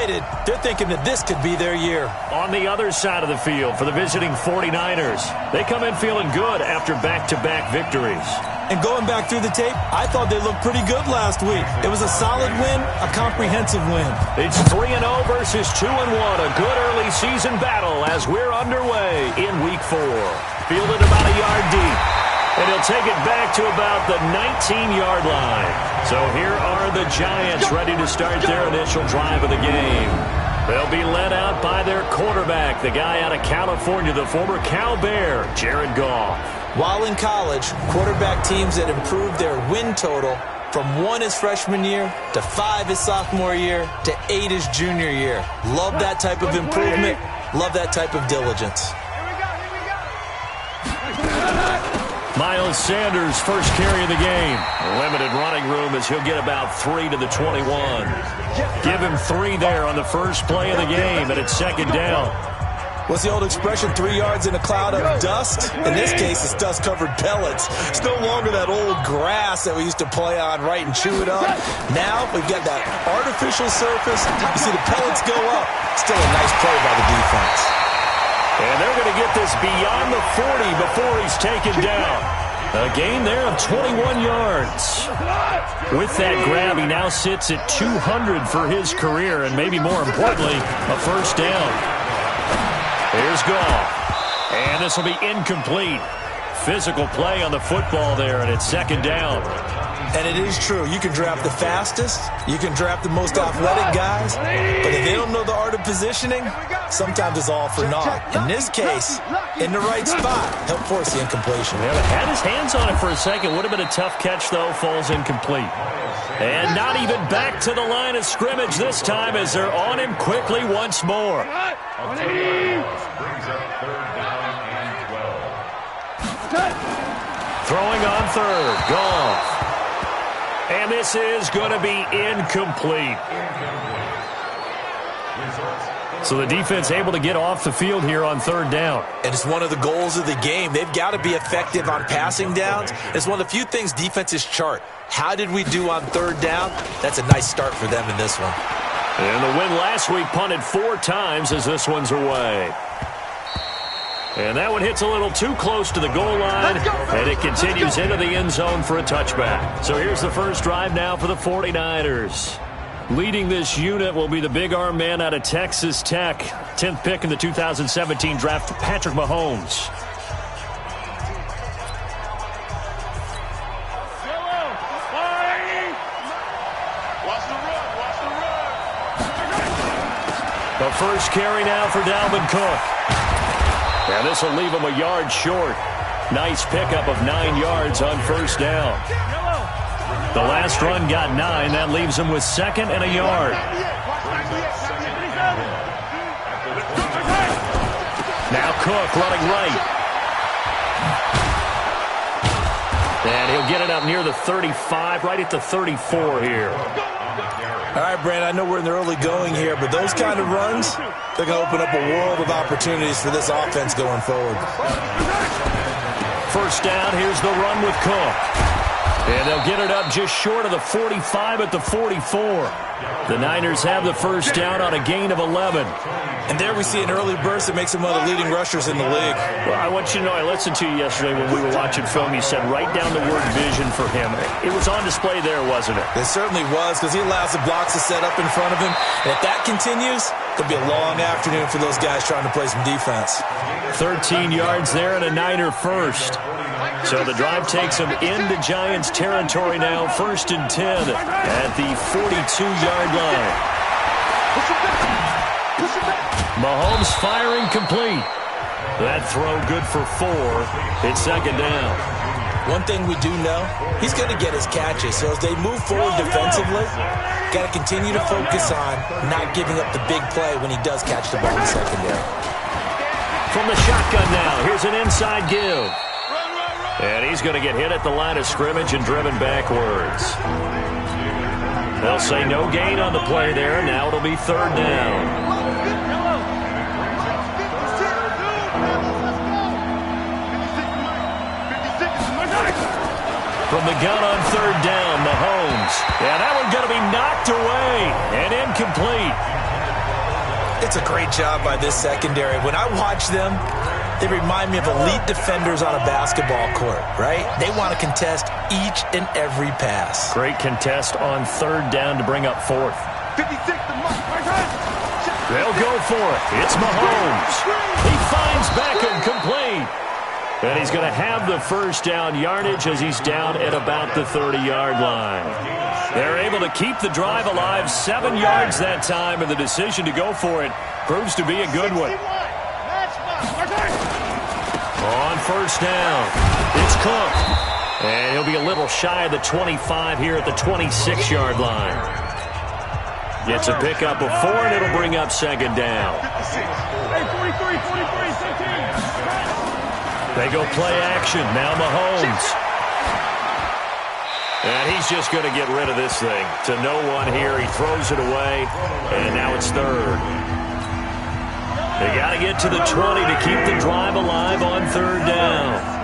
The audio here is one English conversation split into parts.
excited. They're thinking that this could be their year. On the other side of the field for the visiting 49ers, they come in feeling good after back-to-back victories. And going back through the tape, I thought they looked pretty good last week. It was a solid win, a comprehensive win. It's 3-0 versus 2-1, a good early season battle as we're underway in Week 4. Fielded about a yard deep, and he'll take it back to about the 19-yard line. So here are the Giants ready to start their initial drive of the game. They'll be led out by their quarterback, the guy out of California, the former Cal Bear, Jared Goff. While in college, quarterback teams that improved their win total from 1 his freshman year to 5 his sophomore year to 8 his junior year. Love that type of improvement. Love that type of diligence. Miles Sanders, first carry of the game. Limited running room as he'll get about 3 to the 21. Give him 3 there on the first play of the game, and it's second down. What's the old expression, 3 yards in a cloud of dust? In this case, it's dust-covered pellets. It's no longer that old grass that we used to play on, right, and chew it up. Now we've got that artificial surface. You see the pellets go up. Still a nice play by the defense. And they're going to get this beyond the 40 before he's taken down. A gain there of 21 yards. With that grab, he now sits at 200 for his career, and maybe more importantly, a first down. Here's Goff. And this will be incomplete. Physical play on the football there, and it's second down. And it is true. You can draft the fastest. You can draft the most athletic guys. But if they don't know the art of positioning, sometimes it's all for naught. In this case, in the right spot, he'll force the incompletion. Yeah, had his hands on it for a second. Would have been a tough catch, though. Falls incomplete. And not even back to the line of scrimmage this time as they're on him quickly once more. Throwing on third. Goff. And this is going to be incomplete. So the defense able to get off the field here on third down. And it's one of the goals of the game. They've got to be effective on passing downs. It's one of the few things defenses chart. How did we do on third down? That's a nice start for them in this one. And the win last week punted 4 times as this one's away. And that one hits a little too close to the goal line, and it continues into the end zone for a touchback. So here's the first drive now for the 49ers. Leading this unit will be the big arm man out of Texas Tech. 10th pick in the 2017 draft, Patrick Mahomes. The first carry now for Dalvin Cook. And this will leave him a yard short. Nice pickup of 9 yards on first down. The last run got 9. That leaves him with second and a yard. Now Cook running right. And he'll get it up near the 35, right at the 34 here. All right, Brand, I know we're in the early going here, but those kind of runs, they're going to open up a world of opportunities for this offense going forward. First down, here's the run with Cook. And they'll get it up just short of the 45 at the 44. The Niners have the first down on a gain of 11. And there we see an early burst that makes him one of the leading rushers in the league. Well, I want you to know, I listened to you yesterday when we were watching film. You said write down the word vision for him. It was on display there, wasn't it? It certainly was, because he allows the blocks to set up in front of him. And if that continues, it'll be a long afternoon for those guys trying to play some defense. 13 yards there and a Niner first. So the drive takes him into Giants territory now, 1st and 10 at the 42-yard line. Mahomes firing complete. That throw good for 4. It's second down. One thing we do know, he's going to get his catches. So as they move forward defensively, got to continue to focus on not giving up the big play when he does catch the ball in the secondary. From the shotgun now, here's an inside give. And he's going to get hit at the line of scrimmage and driven backwards. They'll say no gain on the play there. Now it'll be third down. From the gun on third down, Mahomes. Yeah, that one's going to be knocked away and incomplete. It's a great job by this secondary. When I watch them, they remind me of elite defenders on a basketball court, right? They want to contest each and every pass. Great contest on third down to bring up fourth. 56, They'll go for it. It's Mahomes. He finds Beckham complete. And he's going to have the first down yardage as he's down at about the 30-yard line. They're able to keep the drive alive, 7 yards that time, and the decision to go for it proves to be a good one. On first down, it's Cook. And he'll be a little shy of the 25 here at the 26-yard line. Gets a pickup of 4, and it'll bring up second down. They go play action. Now Mahomes. And he's just going to get rid of this thing. To no one here. He throws it away. And now it's third. They got to get to the 20 to keep the drive alive on third down.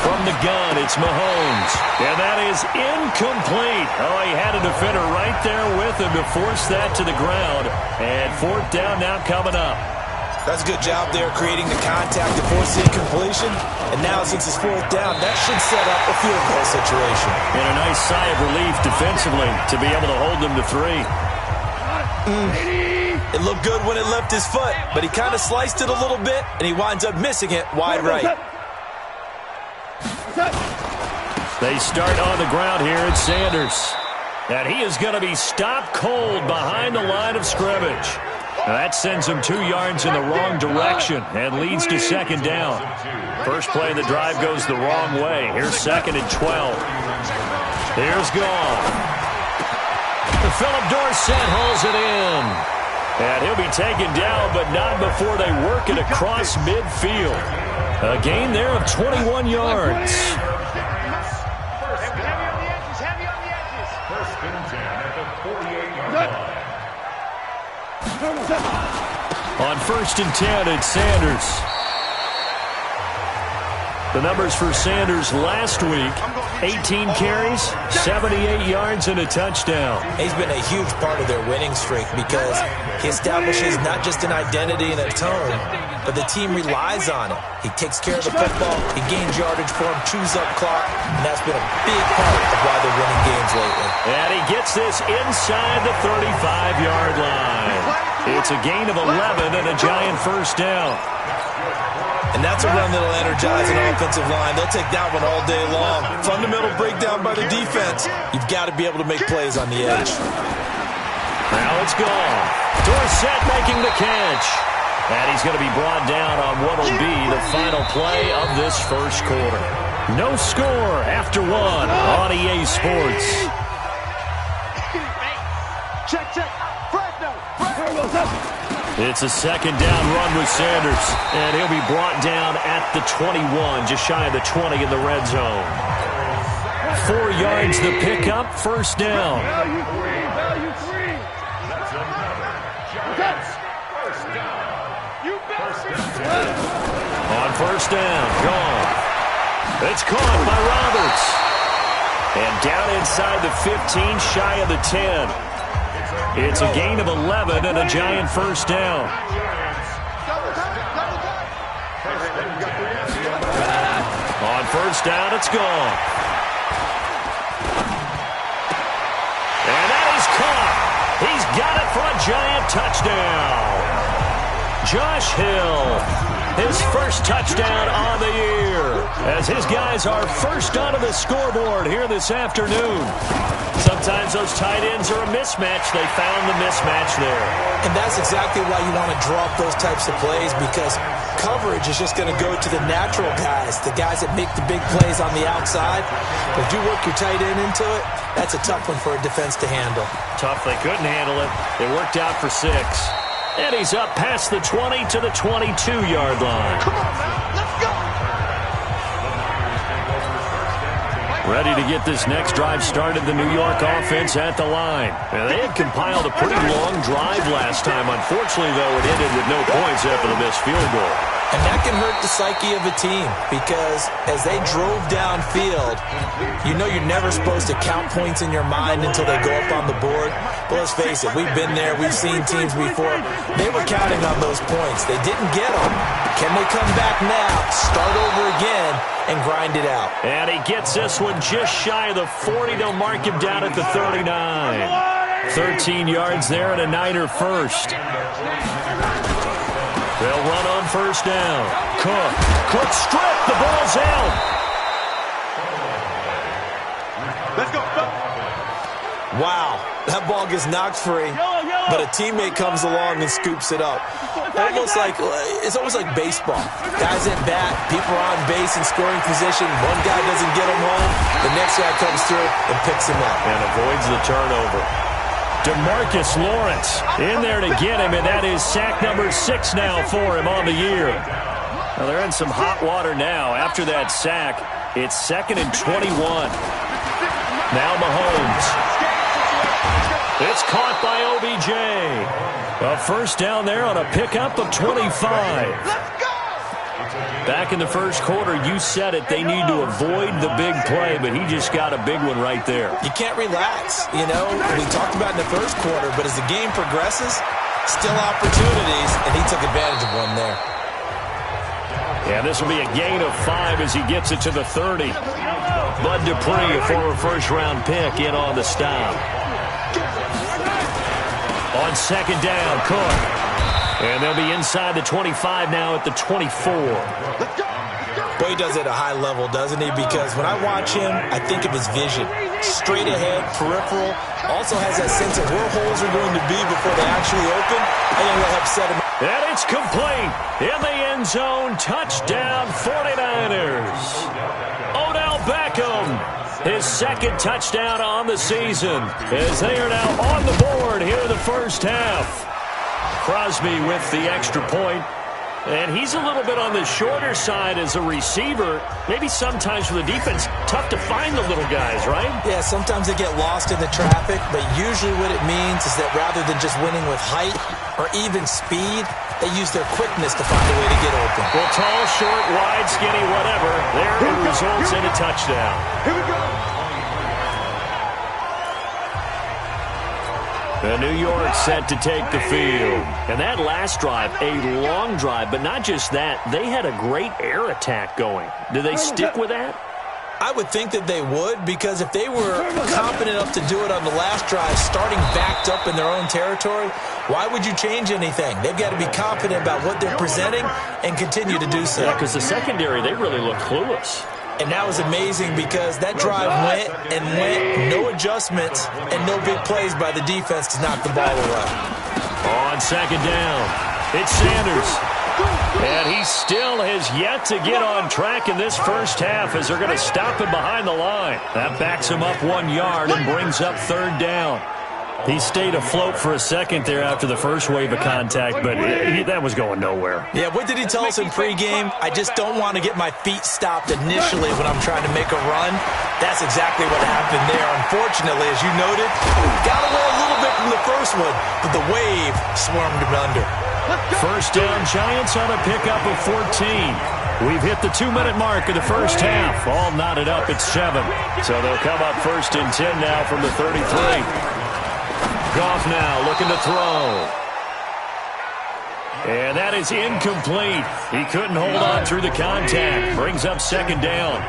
From the gun, it's Mahomes. And that is incomplete. Oh, he had a defender right there with him to force that to the ground. And fourth down now coming up. That's a good job there creating the contact to force the incompletion. And now since it's fourth down, that should set up a field goal situation. And a nice sigh of relief defensively to be able to hold them to 3. It looked good when it left his foot, but he kind of sliced it a little bit, and he winds up missing it wide right. They start on the ground here at Sanders. And he is going to be stopped cold behind the line of scrimmage. Now that sends him 2 yards in the wrong direction and leads to second down. First play of the drive goes the wrong way. Here's second and 12. Here's Goff. Philip Dorsett hauls it in. And he'll be taken down, but not before they work it across midfield. A gain there of 21 yards. On first and 10, it's Sanders. The numbers for Sanders last week, 18 carries, 78 yards, and a touchdown. He's been a huge part of their winning streak because he establishes not just an identity and a tone, but the team relies on it. He takes care of the football, he gains yardage for him, chews up clock, and that's been a big part of why they're winning games lately. And he gets this inside the 35-yard line. It's a gain of 11 and a giant first down. And that's a run that'll energize an offensive line. They'll take that one all day long. Fundamental breakdown by the defense. You've got to be able to make plays on the edge. Now it's gone. Dorsett making the catch. And he's going to be brought down on what will be the final play of this first quarter. No score after 1 on EA Sports. Check. It's a second down run with Sanders, and he'll be brought down at the 21, just shy of the 20 in the red zone. 4 yards the pickup, first down. Value free. On first down, gone. It's caught by Roberts. And down inside the 15, shy of the 10. It's a gain of 11 and a giant first down. On first down, it's gone. And that is caught. He's got it for a giant touchdown. Josh Hill, his first touchdown on the year, as his guys are first onto the scoreboard here this afternoon. Sometimes those tight ends are a mismatch. They found the mismatch there. And that's exactly why you want to draw up those types of plays, because coverage is just going to go to the natural guys, the guys that make the big plays on the outside. But if you work your tight end into it, that's a tough one for a defense to handle. Tough. They couldn't handle it. It worked out for 6. And he's up past the 20 to the 22-yard line. Come on, man. Let's go. Ready to get this next drive started, the New York offense at the line. And they had compiled a pretty long drive last time. Unfortunately, though, it ended with no points after the missed field goal. And that can hurt the psyche of a team because as they drove downfield, you know you're never supposed to count points in your mind until they go up on the board. But let's face it, we've been there. We've seen teams before. They were counting on those points. They didn't get them. Can they come back now, start over again, and grind it out? And he gets this one just shy of the 40. They'll mark him down at the 39. 13 yards there and a Niner first. They'll run on first down. Cook stripped. The ball's out. Let's go. Wow, that ball gets knocked free, but a teammate comes along and scoops it up. It's almost like baseball. Guys at bat, people are on base in scoring position. One guy doesn't get him home. The next guy comes through and picks him up. And avoids the turnover. DeMarcus Lawrence in there to get him, and that is sack number 6 now for him on the year. Well, they're in some hot water now. After that sack, it's 2nd and 21. Now Mahomes. It's caught by OBJ. A first down there on a pickup of 25. Back in the first quarter, you said it, they need to avoid the big play, but he just got a big one right there. You can't relax, you know. We talked about in the first quarter, but as the game progresses, still opportunities, and he took advantage of one there. Yeah, this will be a gain of 5 as he gets it to the 30. Bud Dupree, a former first-round pick, in on the stop. On second down, Cook. And they'll be inside the 25 now at the 24. Boy, he does it at a high level, doesn't he? Because when I watch him, I think of his vision. Straight ahead, peripheral. Also has that sense of where holes are going to be before they actually open. And then he'll upset him. And it's complete. In the end zone, touchdown 49ers. Odell Beckham, his 2nd touchdown on the season, as they are now on the board here in the first half. Crosby with the extra point, and he's a little bit on the shorter side as a receiver. Maybe sometimes for the defense, tough to find the little guys, right? Yeah, sometimes they get lost in the traffic, but usually what it means is that rather than just winning with height or even speed, they use their quickness to find a way to get open. Well, tall, short, wide, skinny, whatever. There it results in a touchdown. Here we go. The New York set to take the field. And that last drive, a long drive, but not just that. They had a great air attack going. Do they stick with that? I would think that they would, because if they were confident enough to do it on the last drive, starting backed up in their own territory, why would you change anything? They've got to be confident about what they're presenting and continue to do so. Yeah, because the secondary, they really look clueless. And that was amazing because that drive went and went, no adjustments and no big plays by the defense to knock the ball away. On second down, it's Sanders. And he still has yet to get on track in this first half as they're going to stop him behind the line. That backs him up 1 yard and brings up 3rd down. He stayed afloat for a second there after the first wave of contact, but that was going nowhere. Yeah, what did he tell us in pregame? I just don't want to get my feet stopped initially when I'm trying to make a run. That's exactly what happened there. Unfortunately, as you noted, got away a little bit from the first one, but the wave swarmed him under. First down, Giants on a pickup of 14. We've hit the 2-minute mark of the first half. All knotted up at 7. So they'll come up 1st and 10 now from the 33. Goff now looking to throw. And that is incomplete. He couldn't hold on through the contact. Brings up 2nd down.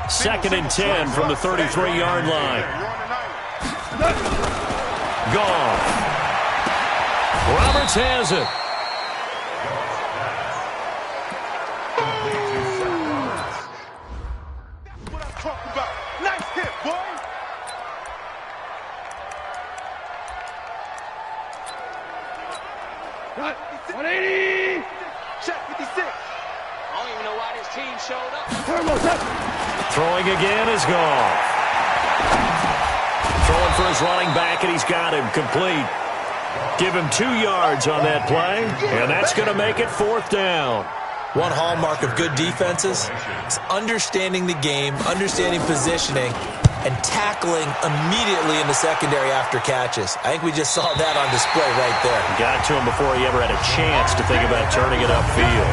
2nd and 10 from the 33-yard line. Goff. Roberts has it. What I'm talking about. Nice hit, boy. Right. 180. Check 56. I don't even know why this team showed up. Throwing again is Goff. Throwing for his running back, and he's got him complete. Give him 2 yards on that play, and that's going to make it 4th down. One hallmark of good defenses is understanding the game, understanding positioning, and tackling immediately in the secondary after catches. I think we just saw that on display right there. Got to him before he ever had a chance to think about turning it upfield.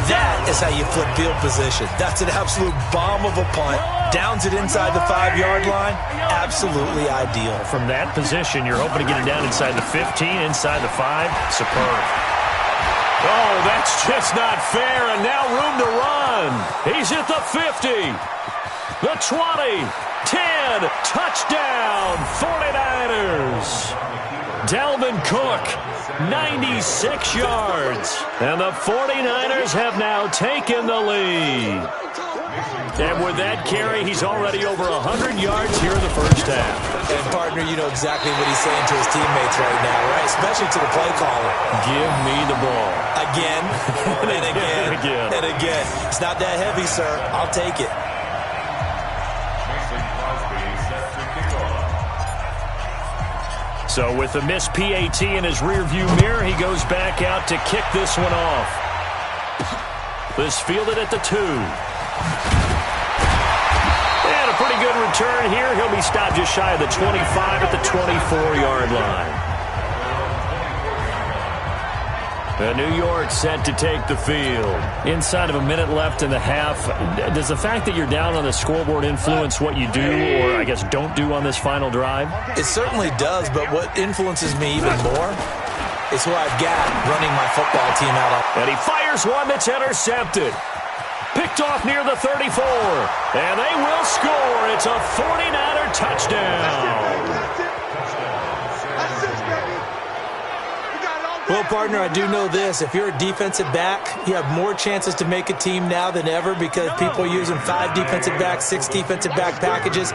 That is how you flip field position. That's an absolute bomb of a punt. Downs it inside the 5-yard line. Absolutely ideal. From that position, you're hoping to get it down inside the 15, inside the 5. Superb. Oh, that's just not fair, and now room to run. He's at the 50, the 20, 10, touchdown, 49ers. Dalvin Cook, 96 yards, and the 49ers have now taken the lead. And with that carry, he's already over 100 yards here in the first half. And, partner, you know exactly what he's saying to his teammates right now, right? Especially to the play caller. Give me the ball. Again, and again, and again. It's not that heavy, sir. I'll take it. So with the missed PAT in his rearview mirror, he goes back out to kick this one off. This fielded at the 2. And a pretty good return here. He'll be stopped just shy of the 25 at the 24-yard line. New York set to take the field. Inside of a minute left in the half. Does the fact that you're down on the scoreboard influence what you do, or I guess don't do on this final drive? It certainly does, but what influences me even more is who I've got running my football team out on. And he fires one that's intercepted. Picked off near the 34. And they will score. It's a 49er touchdown. Well, partner, I do know this. If you're a defensive back, you have more chances to make a team now than ever because people are using 5 defensive backs, 6 defensive back packages.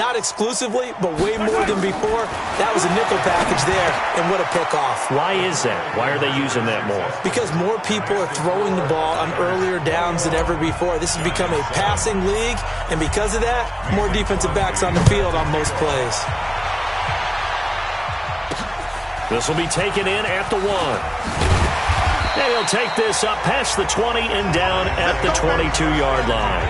Not exclusively, but way more than before. That was a nickel package there, and what a pickoff. Why is that? Why are they using that more? Because more people are throwing the ball on earlier downs than ever before. This has become a passing league, and because of that, more defensive backs on the field on most plays. This will be taken in at the 1. And he'll take this up past the 20 and down at the 22-yard line.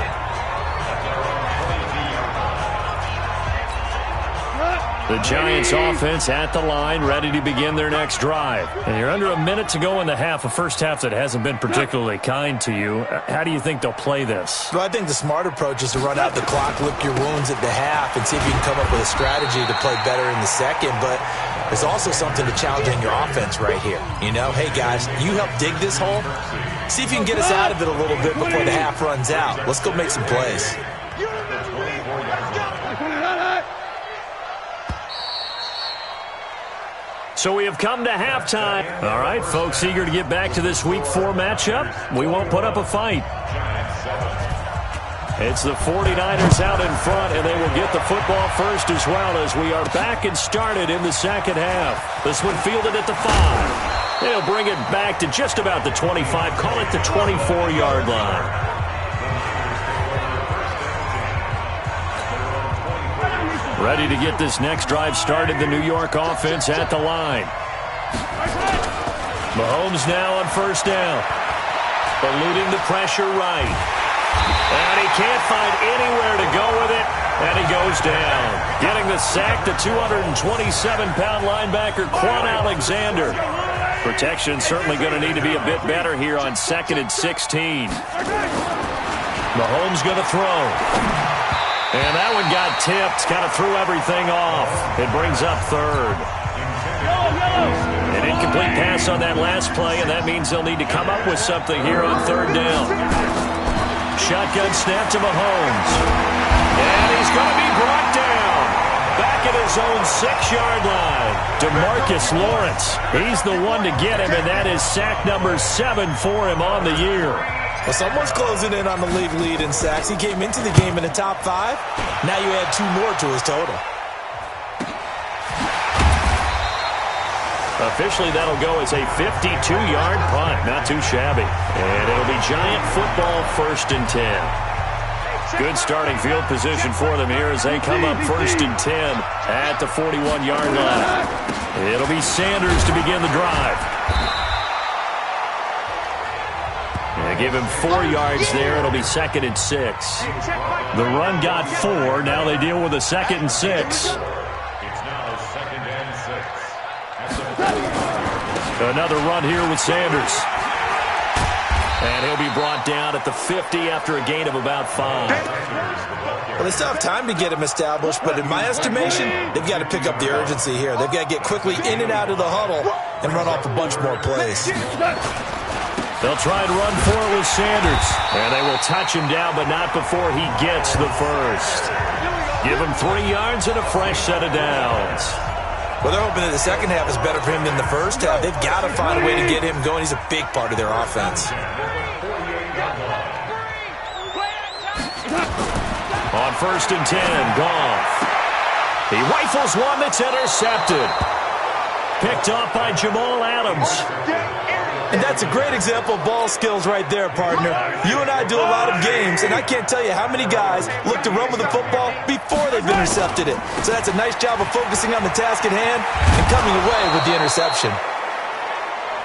The Giants offense at the line, ready to begin their next drive. And you're under a minute to go in the half, a first half that hasn't been particularly kind to you. How do you think they'll play this? Well, I think the smart approach is to run out the clock, lick your wounds at the half, and see if you can come up with a strategy to play better in the second. But there's also something to challenge in your offense right here. You know, hey, guys, you help dig this hole. See if you can get us out of it a little bit before the half runs out. Let's go make some plays. So we have come to halftime. All right, folks, eager to get back to this Week 4 matchup. We won't put up a fight. It's the 49ers out in front, and they will get the football first as well as we are back and started in the second half. This one fielded at the 5. They'll bring it back to just about the 25, call it the 24-yard line. Ready to get this next drive started, the New York offense at the line. Mahomes now on first down. Eluding the pressure right. And he can't find anywhere to go with it, and he goes down. Getting the sack, the 227-pound linebacker, Quan Alexander. Protection certainly going to need to be a bit better here on 2nd and 16. Mahomes going to throw. And that one got tipped, kind of threw everything off. It brings up 3rd. An incomplete pass on that last play, and that means they'll need to come up with something here on 3rd down. Shotgun snap to Mahomes. And he's going to be brought down. Back at his own 6-yard line. DeMarcus Lawrence. He's the one to get him, and that is sack number 7 for him on the year. Well, someone's closing in on the league lead in sacks. He came into the game in the top 5. Now you add 2 more to his total. Officially, that'll go as a 52-yard punt. Not too shabby. And it'll be Giant football 1st and 10. Good starting field position for them here as they come up 1st and 10 at the 41-yard line. It'll be Sanders to begin the drive. They give him 4 yards there. It'll be 2nd and 6. The run got 4. Now they deal with a 2nd and 6. It's now 2nd and 6. Another run here with Sanders. And he'll be brought down at the 50 after a gain of about 5. Well, they still have time to get him established, but in my estimation, they've got to pick up the urgency here. They've got to get quickly in and out of the huddle and run off a bunch more plays. They'll try and run for it with Sanders. And they will touch him down, but not before he gets the first. Give him 3 yards and a fresh set of downs. Well, they're hoping that the second half is better for him than the first half. They've got to find a way to get him going. He's a big part of their offense. On 1st and 10, Goff. He rifles one that's intercepted. Picked off by Jamal Adams. And that's a great example of ball skills right there, partner. You and I do a lot of games, and I can't tell you how many guys look to run with the football before they've intercepted it. So that's a nice job of focusing on the task at hand and coming away with the interception.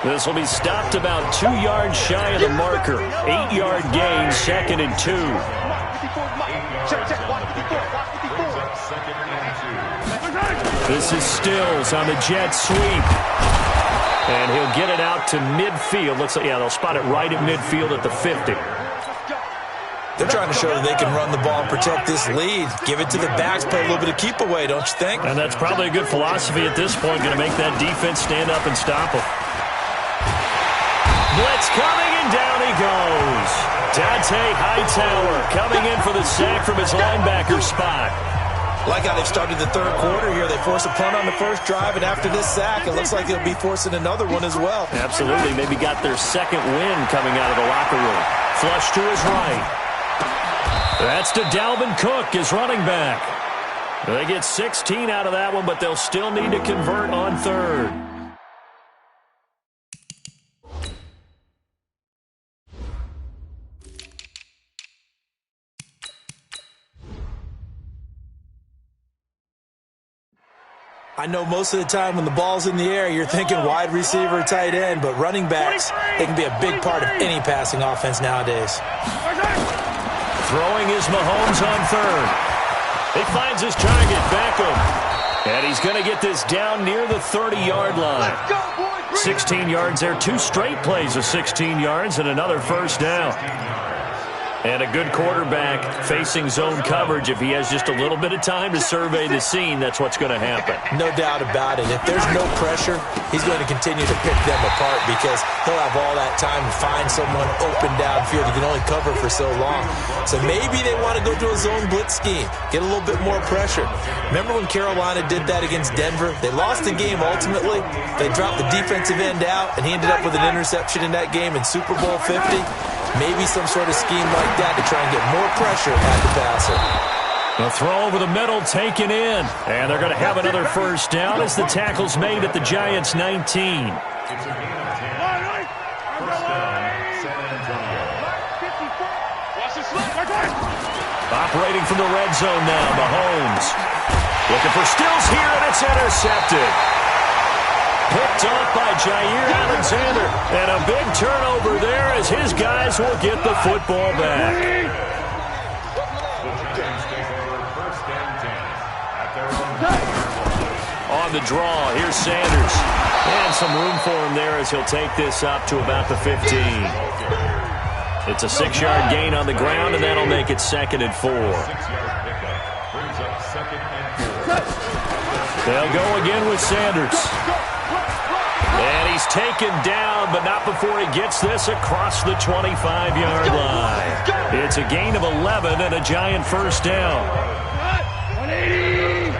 This will be stopped about 2 yards shy of the marker. 8-yard gain, 2nd and 2. This is Stills on the jet sweep. And he'll get it out to midfield. Looks like, yeah, they'll spot it right at midfield at the 50. They're trying to show that they can run the ball and protect this lead. Give it to the backs, play a little bit of keep away, don't you think? And that's probably a good philosophy at this point. Going to make that defense stand up and stop them. Blitz coming, and down he goes. Dante Hightower coming in for the sack from his linebacker spot. Like how they've started the third quarter here. They force a punt on the first drive, and after this sack, it looks like they'll be forcing another one as well. Absolutely. Maybe got their second win coming out of the locker room. Flush to his right. That's to Dalvin Cook, his running back. They get 16 out of that one, but they'll still need to convert on third. I know most of the time when the ball's in the air, you're thinking wide receiver, tight end, but running backs, they can be a big part of any passing offense nowadays. Throwing is Mahomes on third. He finds his target, Beckham. And he's going to get this down near the 30-yard line. 16 yards there, 2 straight plays of 16 yards and another first down. And a good quarterback facing zone coverage. If he has just a little bit of time to survey the scene, that's what's going to happen. No doubt about it. If there's no pressure, he's going to continue to pick them apart because he'll have all that time to find someone open downfield. He can only cover for so long. So maybe they want to go to a zone blitz scheme, get a little bit more pressure. Remember when Carolina did that against Denver? They lost the game ultimately. They dropped the defensive end out, and he ended up with an interception in that game in Super Bowl 50. Maybe some sort of scheme like that to try and get more pressure at the passer. The throw over the middle taken in. And they're going to have another first down as the tackle's made at the Giants' 19. Operating from the red zone now, Mahomes. Looking for Stills here, and it's intercepted. Picked off by Jair Alexander. And a big turnover there as his guys will get the football back. On the draw, here's Sanders. And some room for him there as he'll take this up to about the 15. It's a 6-yard gain on the ground, and that'll make it 2nd and 4. They'll go again with Sanders. And he's taken down, but not before he gets this across the 25-yard line. It's a gain of 11 and a Giant first down. 180.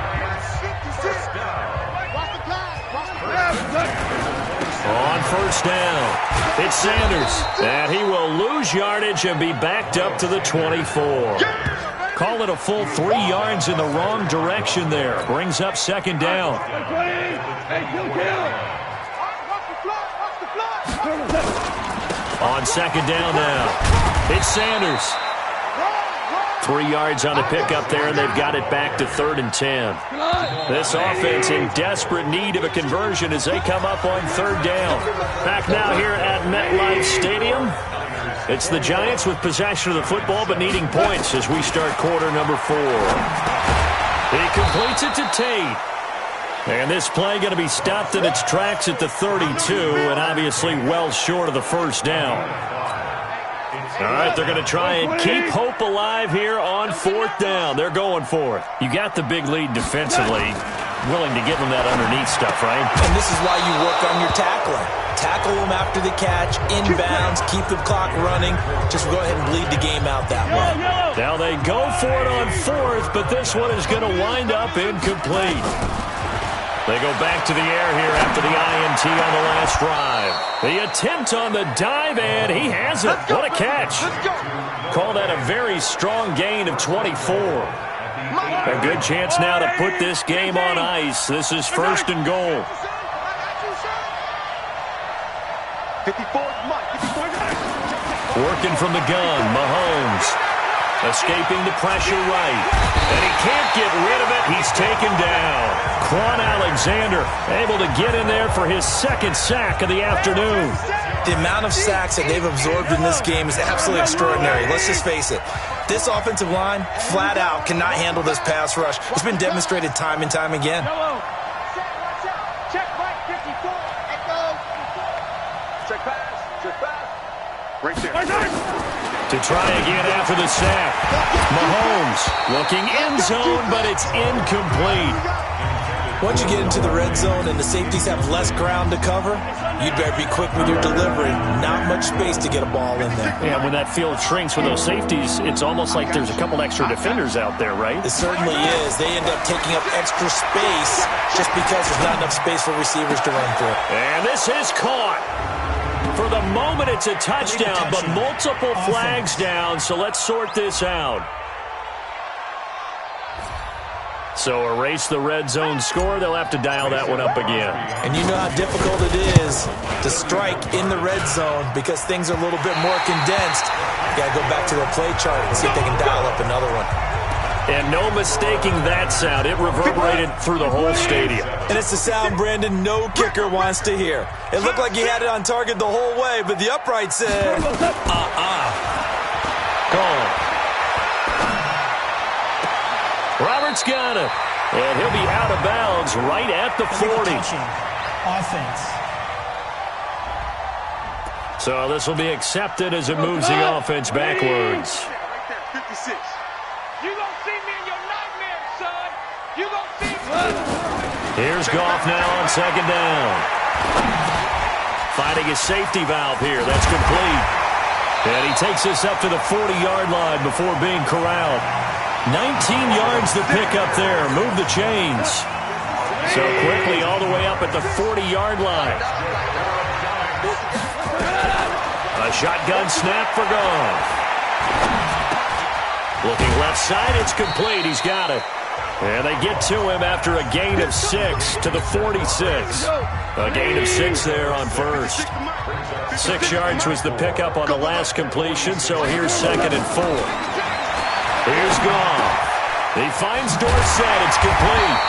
On first down, it's Sanders. And he will lose yardage and be backed up to the 24. Call it a full 3 yards in the wrong direction there. Brings up 2nd down. On 2nd down now, it's Sanders. 3 yards on the pickup there, and they've got it back to 3rd and 10. This offense in desperate need of a conversion as they come up on 3rd down. Back now here at MetLife Stadium. It's the Giants with possession of the football but needing points as we start quarter number 4. He completes it to Tate. And this play going to be stopped in its tracks at the 32, and obviously well short of the first down. All right, they're going to try and keep hope alive here on 4th down. They're going for it. You got the big lead defensively. Willing to give them that underneath stuff, right? And this is why you work on your tackling. Tackle them after the catch, inbounds, keep the clock running. Just go ahead and bleed the game out that way. Now they go for it on 4th, but this one is going to wind up incomplete. They go back to the air here after the INT on the last drive. The attempt on the dive, and he has it. What a catch. Call that a very strong gain of 24. A good chance now to put this game on ice. This is 1st and goal. 54. Working from the gun, Mahomes. Escaping the pressure right. And he can't get rid of it. He's taken down. Quan Alexander able to get in there for his 2nd sack of the afternoon. The amount of sacks that they've absorbed in this game is absolutely extraordinary. Let's just face it. This offensive line, flat out, cannot handle this pass rush. It's been demonstrated time and time again. Check right, 54. Check pass. Check pass. Right there. To try again after the sack. Mahomes looking end zone, but it's incomplete. Once you get into the red zone and the safeties have less ground to cover, you'd better be quick with your delivery. Not much space to get a ball in there. Yeah, when that field shrinks with those safeties, it's almost like there's a couple extra defenders out there, right? It certainly is. They end up taking up extra space just because there's not enough space for receivers to run through. And this is caught. For the moment, it's a touchdown, but multiple flags down, so let's sort this out. So erase the red zone score. They'll have to dial that one up again. And you know how difficult it is to strike in the red zone because things are a little bit more condensed. You got to go back to their play chart and see if they can dial up another one. And no mistaking that sound. It reverberated through the whole stadium. And it's the sound, Brandon, no kicker wants to hear. It looked like he had it on target the whole way, but the upright said, Gone. Roberts got it. And he'll be out of bounds right at the 40. Offense. So this will be accepted as it moves the offense backwards. Right there, 56. You gonna see me in your nightmares, son. You gonna see me. Here's Goff now on 2nd down. Finding his safety valve here. That's complete. And he takes us up to the 40-yard line before being corralled. 19 yards to pick up there. Move the chains. So quickly all the way up at the 40-yard line. A shotgun snap for Goff. Looking left side, it's complete. He's got it. And they get to him after a gain of 6 to the 46. A gain of 6 there on 1st. 6 yards was the pickup on the last completion, so here's 2nd and 4. Here's Goff. He finds Dorsett. It's complete.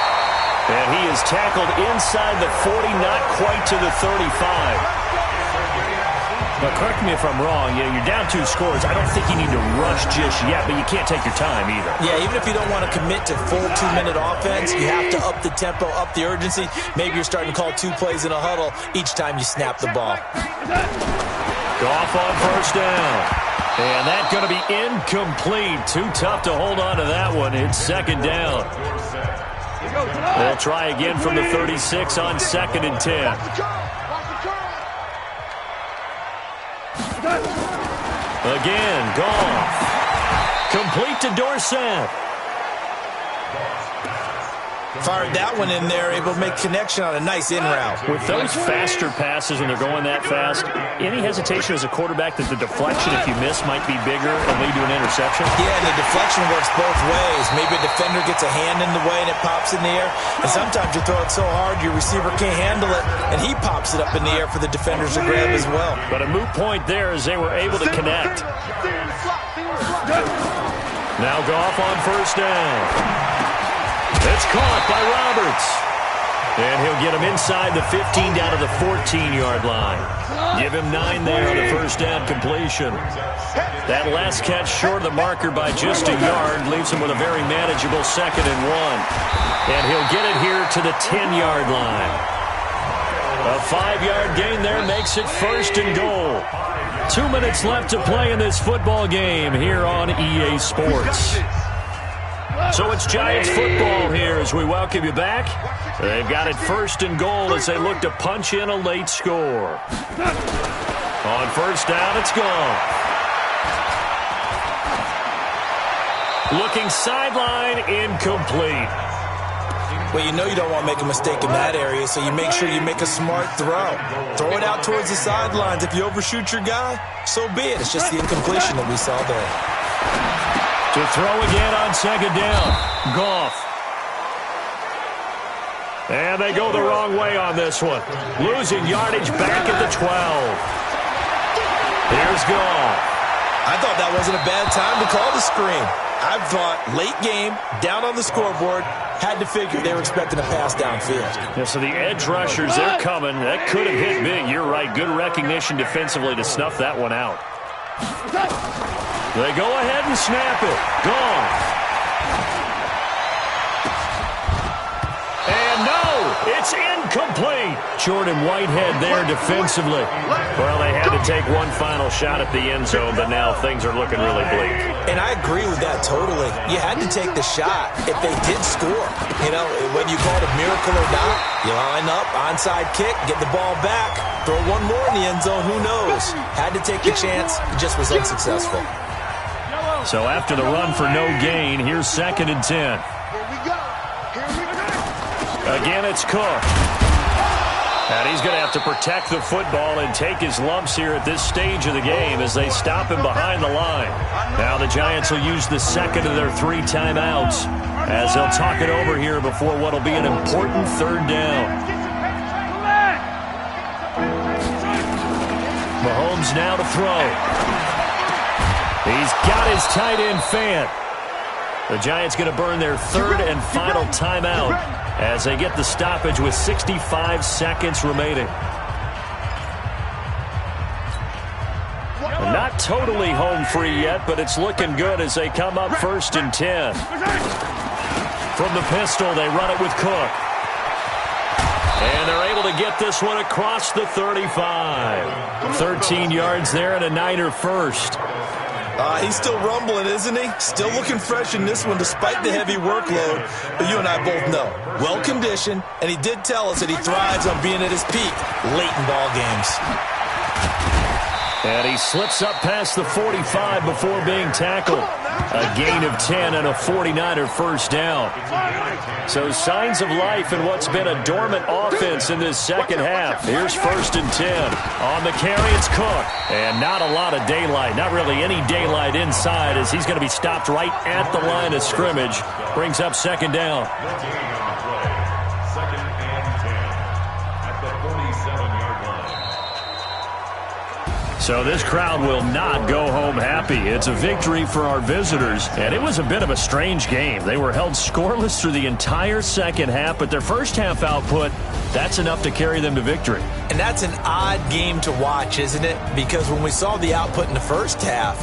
And he is tackled inside the 40, not quite to the 35. But correct me if I'm wrong, you're down 2 scores. I don't think you need to rush just yet, but you can't take your time either. Yeah, even if you don't want to commit to full 2-minute offense, you have to up the tempo, up the urgency. Maybe you're starting to call 2 plays in a huddle each time you snap the ball. Goff on 1st down. And that's going to be incomplete. Too tough to hold on to that one. It's 2nd down. They'll try again from the 36 on 2nd and 10. Again, Goff. Complete to Dorsett. Fired that one in there, able to make connection on a nice in route. With those faster passes when they're going that fast, any hesitation as a quarterback that the deflection, if you miss, might be bigger and lead to an interception? Yeah, and the deflection works both ways. Maybe a defender gets a hand in the way and it pops in the air. And sometimes you throw it so hard your receiver can't handle it, and he pops it up in the air for the defenders to grab as well. But a moot point there as they were able to connect. Now Goff on 1st down. It's caught by Roberts. And he'll get him inside the 15 down to the 14-yard line. Give him 9 there on the 1st down completion. That last catch short of the marker by just a yard leaves him with a very manageable 2nd and 1. And he'll get it here to the 10-yard line. A 5-yard gain there makes it 1st and goal. 2 minutes left to play in this football game here on EA Sports. So it's Giants football here as we welcome you back. They've got it 1st and goal as they look to punch in a late score. On 1st down, it's gone. Looking sideline, incomplete. Well, you know you don't want to make a mistake in that area, so you make sure you make a smart throw. Throw it out towards the sidelines. If you overshoot your guy, so be it. It's just the incompletion that we saw there. To throw again on 2nd down. Goff. And they go the wrong way on this one. Losing yardage back at the 12. Here's Goff. I thought that wasn't a bad time to call the screen. I thought late game, down on the scoreboard, had to figure they were expecting a pass downfield. Yeah, so the edge rushers, they're coming. That could have hit big. You're right. Good recognition defensively to snuff that one out. They go ahead and snap it. Gone. And no, it's incomplete. Jordan Whitehead there defensively. Well, they had to take one final shot at the end zone, but now things are looking really bleak. And I agree with that totally. You had to take the shot if they did score. You know, whether you call it a miracle or not, you line up, onside kick, get the ball back, throw one more in the end zone, who knows? Had to take the chance, just was unsuccessful. So after the run for no gain, here's 2nd and 10. Here we go. Again, it's Cook. And he's going to have to protect the football and take his lumps here at this stage of the game as they stop him behind the line. Now the Giants will use the 2nd of their 3 timeouts as they'll talk it over here before what will be an important 3rd down. Mahomes now to throw. He's got his tight end Fant. The Giants going to burn their 3rd and final timeout as they get the stoppage with 65 seconds remaining. Not totally home free yet, but it's looking good as they come up 1st and 10. From the pistol, they run it with Cook. And they're able to get this one across the 35. 13 yards there and a Niner first. He's still rumbling, isn't he? Still looking fresh in this one despite the heavy workload. But you and I both know, well-conditioned, and he did tell us that he thrives on being at his peak late in ball games. And he slips up past the 45 before being tackled. A gain of 10 and a 49er first down. So signs of life in what's been a dormant offense in this second half. Here's 1st and 10. On the carry, it's Cook. And not a lot of daylight. Not really any daylight inside as he's going to be stopped right at the line of scrimmage. Brings up 2nd down. So this crowd will not go home happy. It's a victory for our visitors, and it was a bit of a strange game. They were held scoreless through the entire second half, but their first half output, that's enough to carry them to victory. And that's an odd game to watch, isn't it? Because when we saw the output in the first half,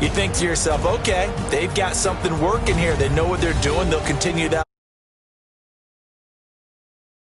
you think to yourself, okay, they've got something working here. They know what they're doing. They'll continue that.